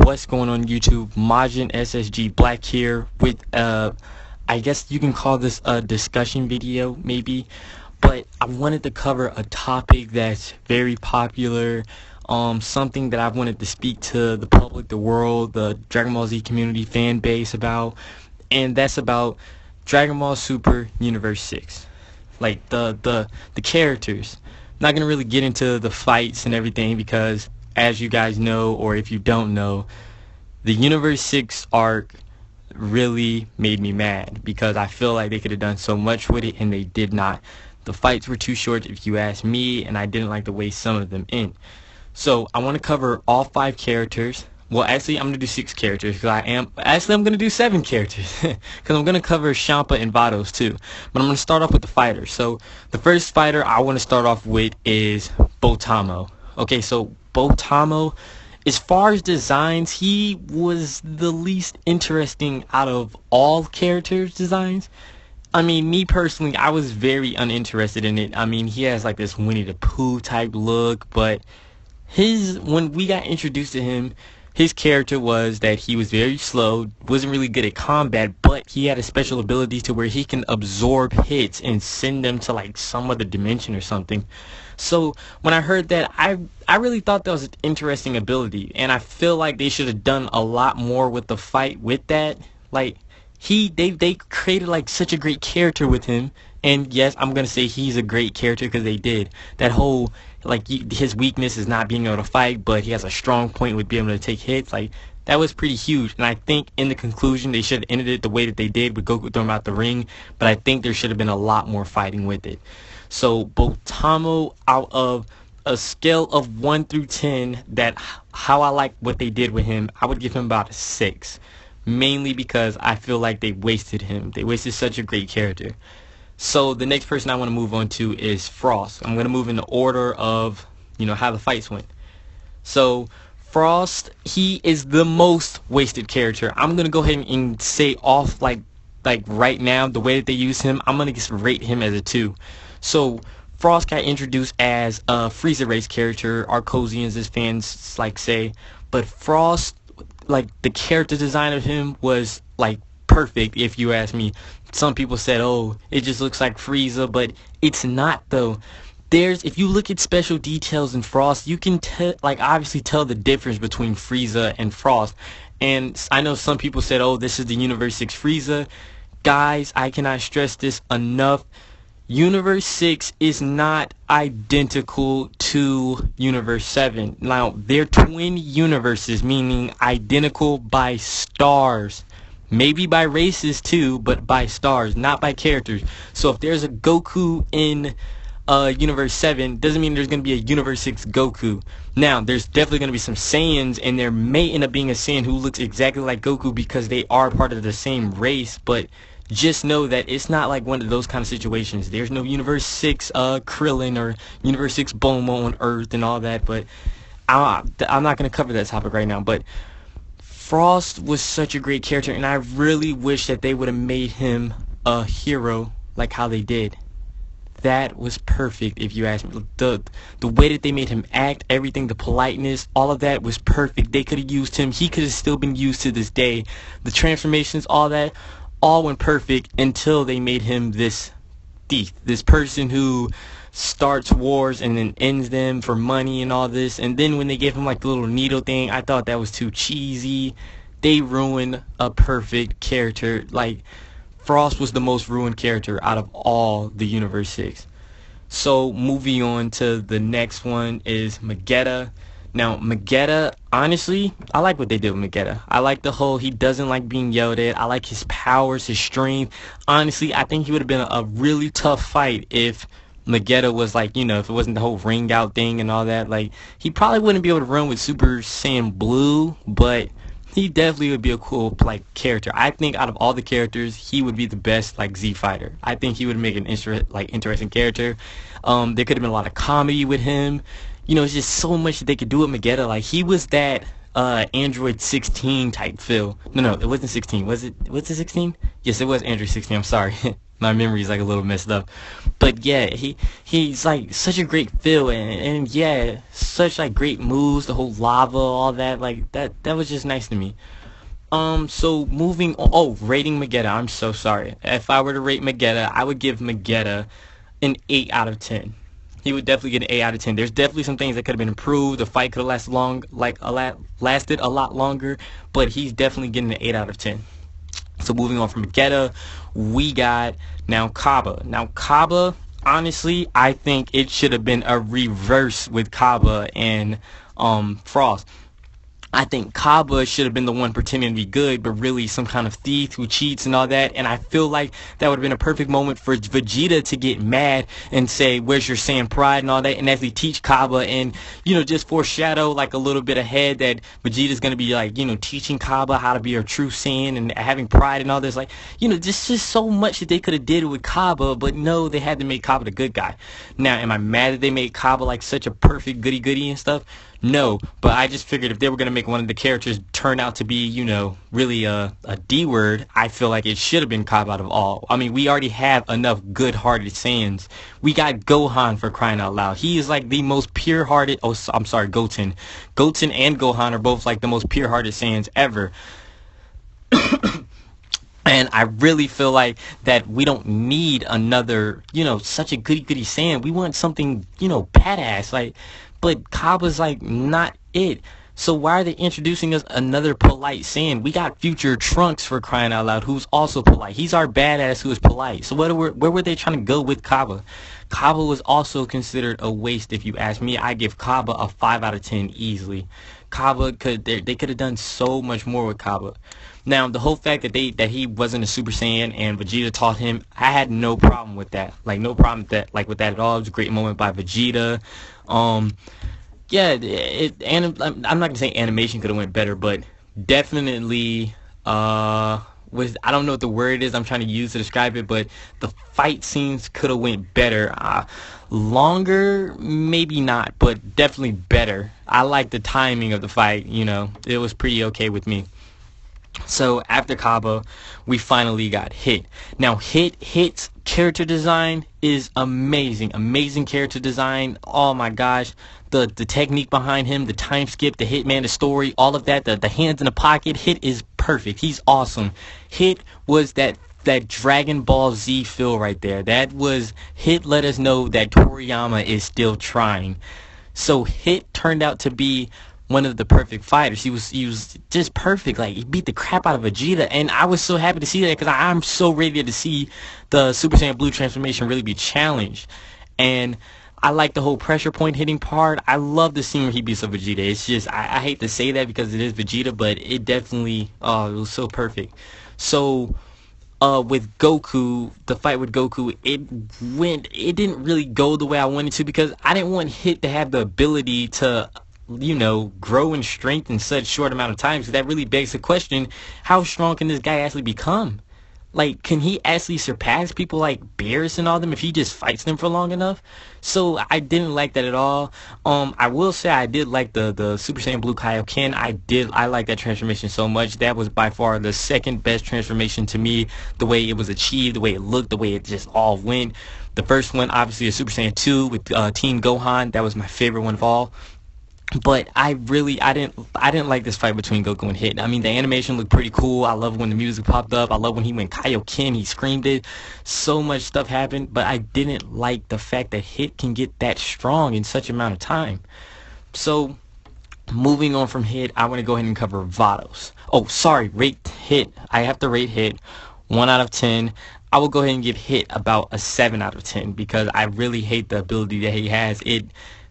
What's going on YouTube? Majin SSG Black here with I guess you can call this a discussion video maybe, but I wanted to cover a topic that's very popular, something that I wanted to speak to the public, the world, the Dragon Ball Z community fan base about, and that's about Dragon Ball Super Universe 6. Like the characters. Not gonna really get into the fights and everything because, as you guys know, or if you don't know, the Universe 6 arc really made me mad because I feel like they could have done so much with it and they did not. The fights were too short if you ask me, and I didn't like the way some of them end. So I want to cover all 5 characters. Well, actually, I'm going to do 6 characters because I'm going to do 7 characters because I'm going to cover Champa and Vados too. But I'm going to start off with the fighters. So the first fighter I want to start off with is Botamo. Okay, so Botamo, as far as designs, he was the least interesting out of all characters' designs. I mean, me personally, I was very uninterested in it. I mean, he has like this Winnie the Pooh type look, but when we got introduced to him, his character was that he was very slow, wasn't really good at combat, but he had a special ability to where he can absorb hits and send them to like some other dimension or something. So when I heard that, I really thought that was an interesting ability, and I feel like they should have done a lot more with the fight with that. Like they created like such a great character with him, and yes, I'm gonna say he's a great character because they did that whole like his weakness is not being able to fight, but he has a strong point with being able to take hits. Like that was pretty huge, and I think in the conclusion they should have ended it the way that they did with Goku throwing out the ring. But I think there should have been a lot more fighting with it. So Botamo, out of a scale of 1 through 10, that how I like what they did with him, I would give him about a 6. Mainly because I feel like they wasted him. They wasted such a great character. So the next person I want to move on to is Frost. I'm going to move in the order of, how the fights went. So Frost, he is the most wasted character. I'm going to go ahead and say off like right now, the way that they use him, I'm going to just rate him as a 2. So Frost got introduced as a Frieza race character, Arcosians as fans like say, but Frost, like the character design of him was like perfect if you ask me. Some people said, oh, it just looks like Frieza, but it's not though. If you look at special details in Frost, you can obviously tell the difference between Frieza and Frost. And I know some people said, oh, this is the Universe 6 Frieza. Guys, I cannot stress this enough. Universe 6 is not identical to Universe 7. Now, they're twin universes, meaning identical by stars. Maybe by races too, but by stars, not by characters. So if there's a Goku in Universe 7, doesn't mean there's going to be a Universe 6 Goku. Now, there's definitely going to be some Saiyans, and there may end up being a Saiyan who looks exactly like Goku because they are part of the same race, but just know that it's not like one of those kind of situations. There's no Universe 6 Krillin or Universe 6 Bulma on Earth and all that, but I'm not going to cover that topic right now. But Frost was such a great character, and I really wish that they would have made him a hero like how they did. That was perfect if you ask me. The way that they made him act, everything, the politeness, all of that was perfect. They could have used him. He could have still been used to this day. The transformations, all that, all went perfect until they made him this thief, this person who starts wars and then ends them for money and all this. And then when they gave him like the little needle thing, I thought that was too cheesy. They ruined a perfect character. Like Frost was the most ruined character out of all the Universe 6. So moving on to the next one is Vegeta. Now, Vegeta, honestly, I like what they did with Vegeta. I like the whole, he doesn't like being yelled at. I like his powers, his strength. Honestly, I think he would have been a really tough fight if Vegeta was like, if it wasn't the whole ring out thing and all that. Like, he probably wouldn't be able to run with Super Saiyan Blue, but he definitely would be a cool, character. I think out of all the characters, he would be the best, Z fighter. I think he would make an interesting character. There could have been a lot of comedy with him. It's just so much that they could do with Vegeta. Like, he was that Android 16 type feel. No, it wasn't 16. Was it 16? Yes, it was Android 16. I'm sorry. My memory's like a little messed up. But yeah, he's like such a great feel, and yeah, such like great moves, the whole lava, all that, like that was just nice to me. So moving on, oh, rating Magetta, I'm so sorry. If I were to rate Magetta, I would give Magetta an 8 out of 10. He would definitely get an 8 out of 10. There's definitely some things that could have been improved. The fight could have lasted a lot longer, but he's definitely getting an 8 out of 10. So moving on from Magetta, we got now Kaba. Now Kaba, honestly, I think it should have been a reverse with Kaba and Frost. I think Kaba should have been the one pretending to be good, but really some kind of thief who cheats and all that. And I feel like that would have been a perfect moment for Vegeta to get mad and say, "Where's your Saiyan pride?" and all that, and actually teach Kaba and just foreshadow like a little bit ahead that Vegeta's gonna be like teaching Kaba how to be a true Saiyan and having pride and all this. Like just so much that they could have did with Kaba, but no, they had to make Kaba the good guy. Now, am I mad that they made Kaba like such a perfect goody goody and stuff? No, but I just figured if they were going to make one of the characters turn out to be, really a D word, I feel like it should have been Cobb out of all. I mean, we already have enough good-hearted Saiyans. We got Gohan, for crying out loud. He is like the most pure-hearted, oh, I'm sorry, Goten. Goten and Gohan are both like the most pure-hearted Saiyans ever. And I really feel like that we don't need another, such a goody goody Saiyan. We want something, badass. Like, but Cabba's like not it. So why are they introducing us another polite Saiyan? We got future Trunks, for crying out loud, who's also polite. He's our badass who is polite. So where were they trying to go with Cabba? Cabba was also considered a waste if you ask me. I give Cabba a 5 out of 10 easily. Cabba they could have done so much more with Cabba. Now, the whole fact that he wasn't a Super Saiyan and Vegeta taught him, I had no problem with that. Like no problem with that, with that at all. It was a great moment by Vegeta. Yeah, I'm not gonna say animation could have went better, but definitely was, I don't know what the word is I'm trying to use to describe it, but the fight scenes could have went better. Longer, maybe not, but definitely better. I like the timing of the fight. It was pretty okay with me. So after Cabba, we finally got Hit. Now Hit's character design is amazing. Amazing character design. Oh my gosh. The technique behind him, the time skip, the Hitman, the story, all of that, the hands in the pocket. Hit is perfect. He's awesome. Hit was that Dragon Ball Z feel right there. That was Hit let us know that Toriyama is still trying. So Hit turned out to be one of the perfect fighters. He was just perfect. Like, he beat the crap out of Vegeta, and I was so happy to see that because I'm so ready to see the Super Saiyan Blue transformation really be challenged. And I like the whole pressure point hitting part. I love the scene where he beats up Vegeta. It's just, I hate to say that because it is Vegeta, but it definitely, it was so perfect. So with Goku, the fight with Goku, it didn't really go the way I wanted to because I didn't want Hit to have the ability to grow in strength in such short amount of time. So that really begs the question, how strong can this guy actually become? Like, can he actually surpass people like Beerus and all them if he just fights them for long enough? So I didn't like that at all. I will say I did like the Super Saiyan Blue Kaioken. I like that transformation so much. That was by far the second best transformation to me. The way it was achieved, the way it looked, the way it just all went. The first one, obviously, is Super Saiyan 2 with Team Gohan. That was my favorite one of all. But I didn't like this fight between Goku and Hit. I mean, the animation looked pretty cool. I love when the music popped up. I love when he went Kaioken. He screamed it. So much stuff happened, but I didn't like the fact that Hit can get that strong in such amount of time. So, moving on from Hit, I want to go ahead and cover Vados. Oh, sorry, rate Hit. I have to rate Hit 1 out of 10. I will go ahead and give Hit about a 7 out of 10 because I really hate the ability that he has. It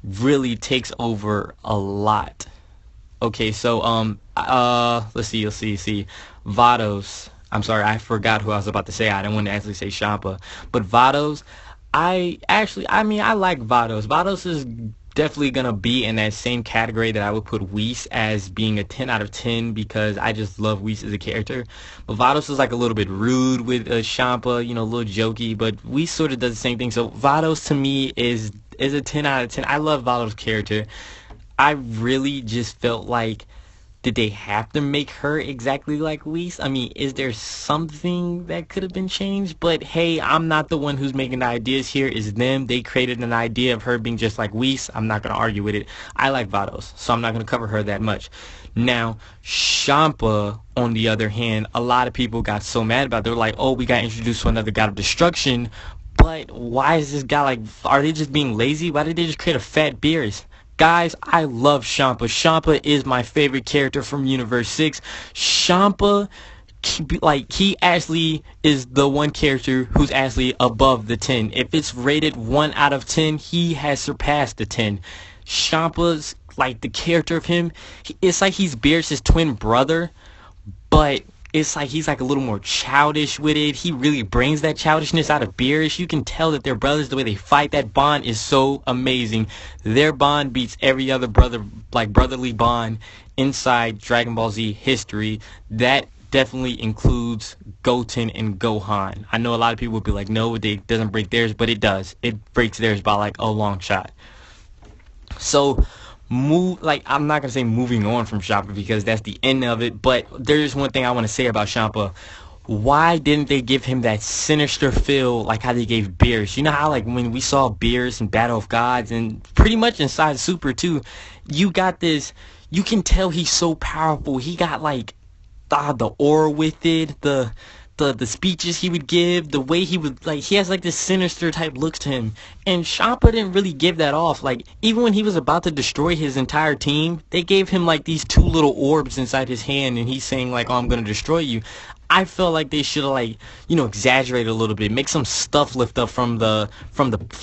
really takes over a lot. Okay, so let's see. Vados. I'm sorry, I forgot who I was about to say. I didn't want to actually say Champa. But Vados, I like Vados. Vados is definitely gonna be in that same category that I would put Whis as being a 10 out of 10 because I just love Whis as a character. But Vados is like a little bit rude with Champa, a little jokey, but Whis sort of does the same thing. So Vados to me is a 10 out of 10. I love Vados' character. I really just felt like Did they have to make her exactly like Whis? I mean, is there something that could have been changed? But hey, I'm not the one who's making the ideas here. It's them. They created an idea of her being just like Whis. I'm not going to argue with it. I like Vados, so I'm not going to cover her that much. Now, Champa, on the other hand, a lot of people got so mad about it. They were like, oh, we got introduced to another god of destruction. But why is this guy like, are they just being lazy? Why did they just create a fat Beerus? Guys, I love Champa. Champa is my favorite character from Universe 6. Champa, he actually is the one character who's actually above the 10. If it's rated 1 out of 10, he has surpassed the 10. Champa's, like, the character of him, it's like he's Beerus' twin brother, but it's like he's like a little more childish with it. He really brings that childishness out of Beerus. You can tell that they're brothers. The way they fight, that bond is so amazing. Their bond beats every other brotherly bond inside Dragon Ball Z history. That definitely includes Goten and Gohan. I know a lot of people will be like, no, it doesn't break theirs, but it does. It breaks theirs by like a long shot. So I'm not gonna say moving on from Champa because that's the end of it, but there's one thing I want to say about Champa. Why didn't they give him that sinister feel like how they gave Beerus? You know how like when we saw Beerus in Battle of Gods and pretty much inside Super too, you got this, you can tell he's so powerful. He got like the aura with it, the speeches he would give, the way he would, like, he has like this sinister type looks to him, and Champa didn't really give that off. Like, even when he was about to destroy his entire team, they gave him like these two little orbs inside his hand, and he's saying like, oh, I'm gonna destroy you. I felt like they should have, like, you know, exaggerated a little bit, make some stuff lift up from the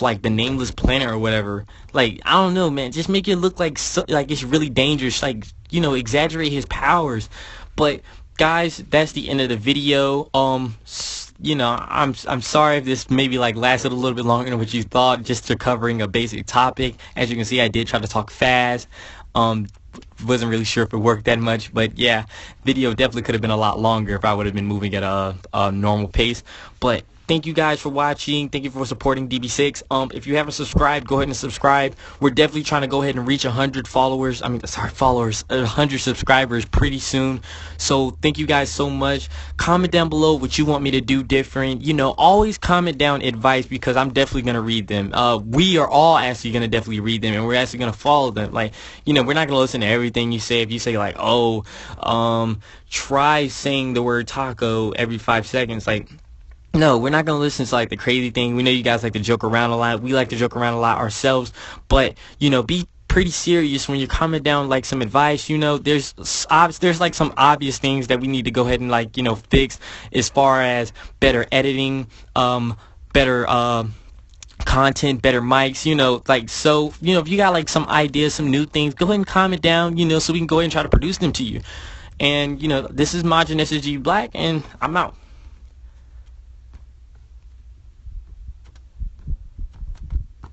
like the nameless planet or whatever. Like, I don't know, man, just make it look like like it's really dangerous, like, you know, exaggerate his powers. But guys, that's the end of the video. You know, I'm sorry if this maybe like lasted a little bit longer than what you thought, just to covering a basic topic. As you can see, I did try to talk fast. Wasn't really sure if it worked that much, but yeah, video definitely could have been a lot longer if I would have been moving at a normal pace. But thank you guys for watching. Thank you for supporting DB6. If you haven't subscribed, go ahead and subscribe. We're definitely trying to go ahead and reach 100 followers. 100 subscribers pretty soon. So thank you guys so much. Comment down below what you want me to do different. You know, always comment down advice because I'm definitely gonna read them. We are all actually gonna definitely read them, and we're actually gonna follow them. Like, you know, we're not gonna listen to everything you say. If you say like, oh, try saying the word taco every 5 seconds, like, no, we're not going to listen to like the crazy thing. We know you guys like to joke around a lot. We like to joke around a lot ourselves. But, you know, be pretty serious when you comment down like some advice. You know, there's like some obvious things that we need to go ahead and like, you know, fix as far as better editing, better content, better mics, you know, like, so, you know, if you got like some ideas, some new things, go ahead and comment down, you know, so we can go ahead and try to produce them to you. And, you know, this is Majin SSG Black, and I'm out.